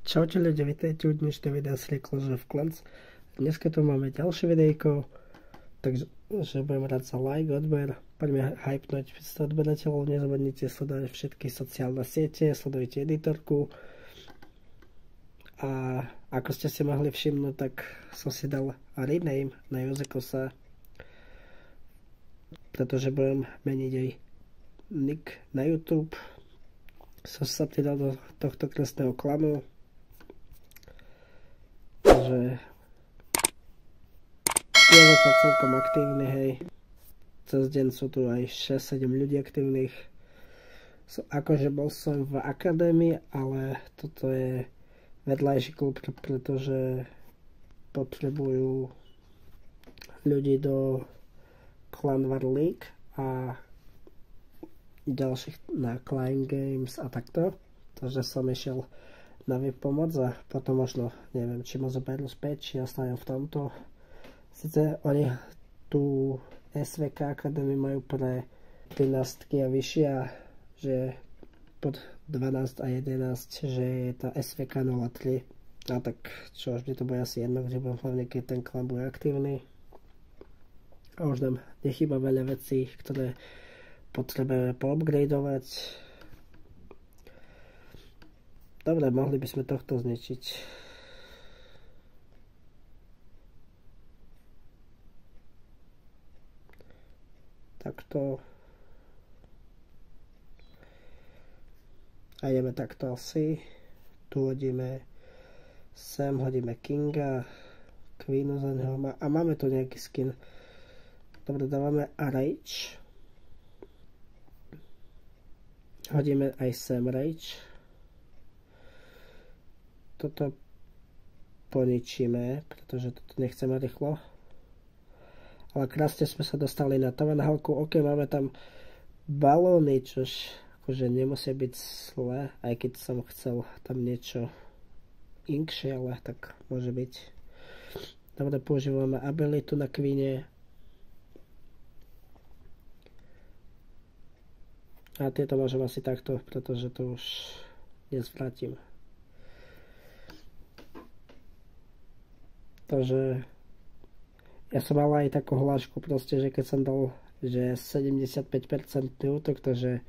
Čaute ľudia, vítajte u dnešného videa z Clash of Clans. Dneska tu máme ďalšie videjko, takže budem rád za like, odber, poďme hypnúť 500 odberateľov, nezabudnite sledovať všetky sociálne siete, sledujte editorku. A ako ste si mohli všimnúť, tak som si dal rename na Jozekosa, pretože budem meniť aj nick na YouTube. Som sa pridal do tohto krásneho klanu. Takže je to celkom aktívny, hej. Cez deň sú tu aj 6-7 ľudí aktívnych. Akože bol som v akadémii, ale toto je vedľajší klub, pretože potrebujú ľudí do Clan War League a ďalších na Client Games a takto. Takže som išiel na pomoc a potom možno, neviem, či ma zoberú späť, či ostanem v tomto. Sice oni tú SVK Academy majú pre 13 a vyššia, že pod 12 a 11, že je tá SVK 03. A tak čo, už mi to bude asi jedno, kde budem hlavne, keď ten klan bude aktívny. A už nám nechýba veľa vecí, ktoré potrebujeme poupgradeovať. Dobre, mohli by sme tohto zničiť. Takto. A ideme takto asi. Tu hodíme sem, hodíme Kinga, Queenu za neho. A máme tu nejaký skin. Dobre, dávame Rage. Hodíme aj sem Rage. Toto poničíme, pretože toto nechceme rýchlo. Ale krásne sme sa dostali na Tovenhalku. Ok, máme tam balóny, čož akože nemusia byť zlé, aj keď som chcel tam niečo inkšie, ale tak môže byť. Dobre, používame abilitu na Queene. A tieto môžem asi takto, pretože to už nezvrátim. Takže ja som mal aj takú hlášku proste, že keď som dal, že 75% útok, takže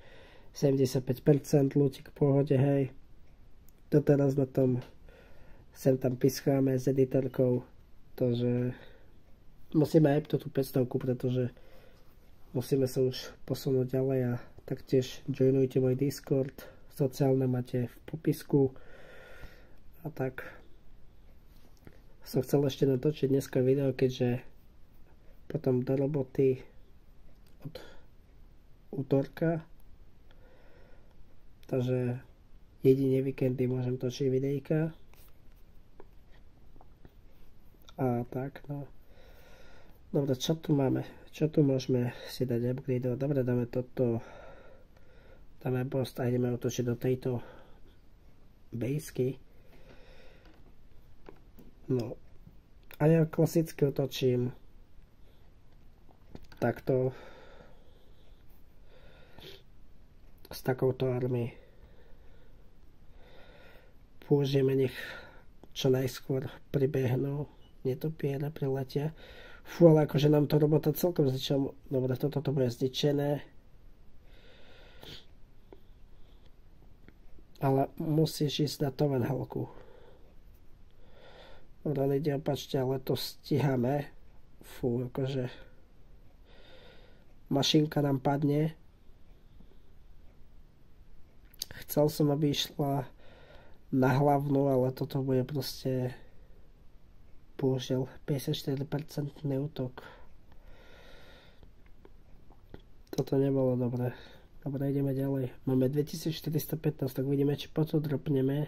75% lútik v pohode, hej. Doteraz na tom sem tam pischáme s editorkou, takže musíme aj tú 500, pretože musíme sa už posunúť ďalej a taktiež joinujte môj Discord, sociálne máte v popisku a tak. Som chcel ešte natočiť dneska video, keďže potom do roboty od útorka, takže jedine víkendy môžem točiť videjka a tak, no. Dobre, čo tu máme? Čo tu môžeme si dať upgrade? Dobre, dáme toto, dáme post a ideme otočiť do tejto basky. No, a ja klasicky otočím takto s takouto army. Použijeme, nech čo najskôr pribehnú netopiere, priletia. Fú, ale akože nám to robota celkom zničila. Dobre, toto to bude zničené. Ale musíš ísť na Tovenhalku. Dobre, ide opačte, ale to stíhame. Fú, akože mašinka nám padne. Chcel som, aby išla na hlavnú, ale toto bude proste bohužiaľ 54% útok. Toto nebolo dobré. Dobre, ideme ďalej. Máme 2415, tak vidíme, či potom dropneme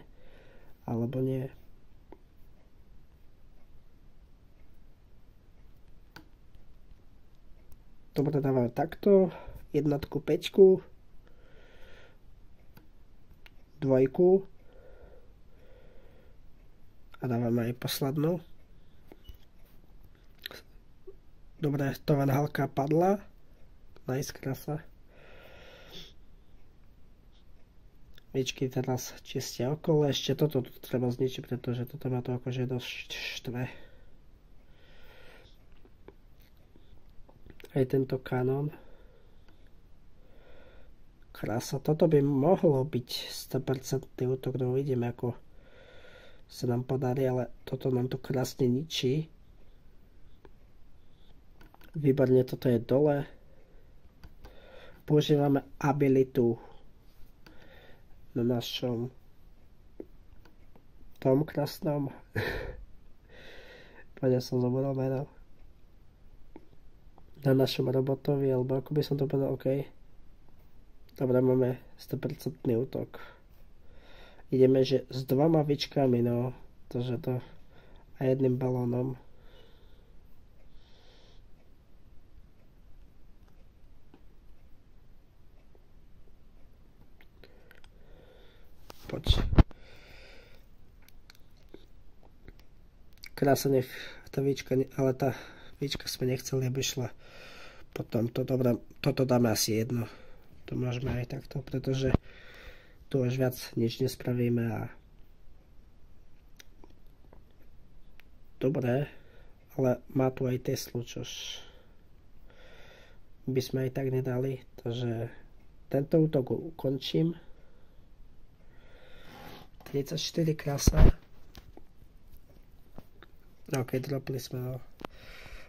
alebo nie. Dobre, dávame takto, jednotku, päťku, dvojku a dávame aj poslednú. Dobre, Tovenhalka padla, nice, krása. Vičky teraz čistia okolo, ešte toto tu treba zničiť, pretože toto ma to akože dosť štve. Aj tento kanón. Krása, toto by mohlo byť 100% útok, no uvidíme ako sa nám podarí, ale toto nám to krásne ničí. Výborne, toto je dole. Používame abilitu na našom tom krásnom. Poďa som zabudol meno. Na našom robotovi, alebo ako by som to povedal, OK. Dobre, máme 100% útok. Ideme, že s 2 vičkami, no, to a jedným balónom. Poď. Krásne tá vička, ale tá vička sme nechceli, aby šla potom to. Dobre, toto dáme asi jedno. To môžeme aj takto, pretože tu už viac nič nespravíme a dobre, ale má tu aj Teslu, čož by sme aj tak nedali, takže tento útok ukončím. 34 krása. Ok, dropli sme, no.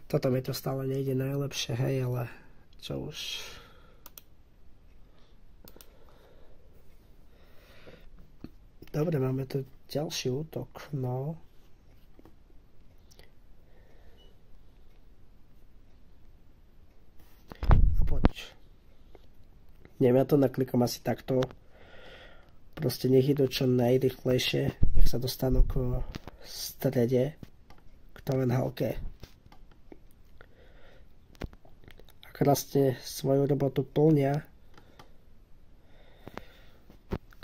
Toto mi to stále nejde najlepšie, hej, ale čo už. Dobre, máme tu ďalší útok, no. A poď. Neviem, ja to naklikám asi takto. Proste nech idú čo najrychlejšie, nech sa dostanú k strede, k tovenhalke. A krásne svoju robotu plnia.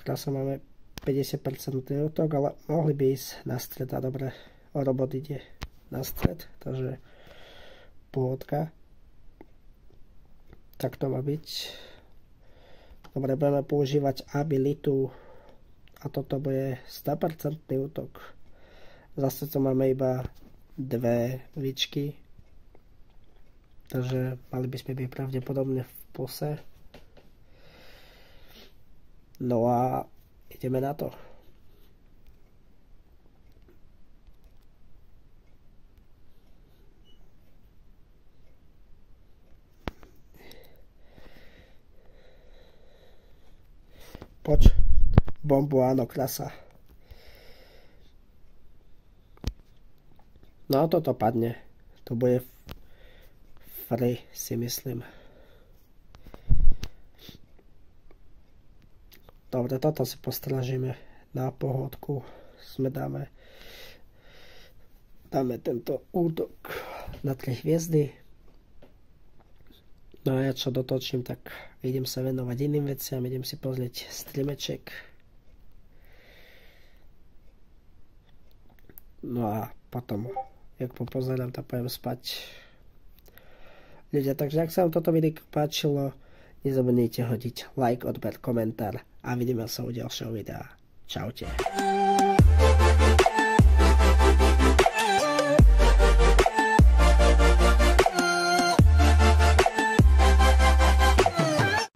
Krásne máme 50% útok, ale mohli by ísť na stred a dobre, robot ide na stred, takže pohodka. Tak to má byť. Dobre, budeme používať abilitu a toto bude 100% útok. Zase to máme iba 2 vičky, takže mali by sme byť pravdepodobne v pluse. No a ideme na to. Poď. Bombu, áno, krása. No toto padne. To bude free, si myslím. Dobre, toto si postražíme na pohodku. Dáme tento útok na 3 hviezdy. No a ja čo dotočím, tak idem sa venovať iným veciam, idem si pozrieť streameček. No a potom, jak popozerám, tak pôjdem spať. Ľudia, takže ak sa vám toto video páčilo, nezabudnite hodiť like, odber, komentár a vidíme sa u ďalšieho videa. Čaute.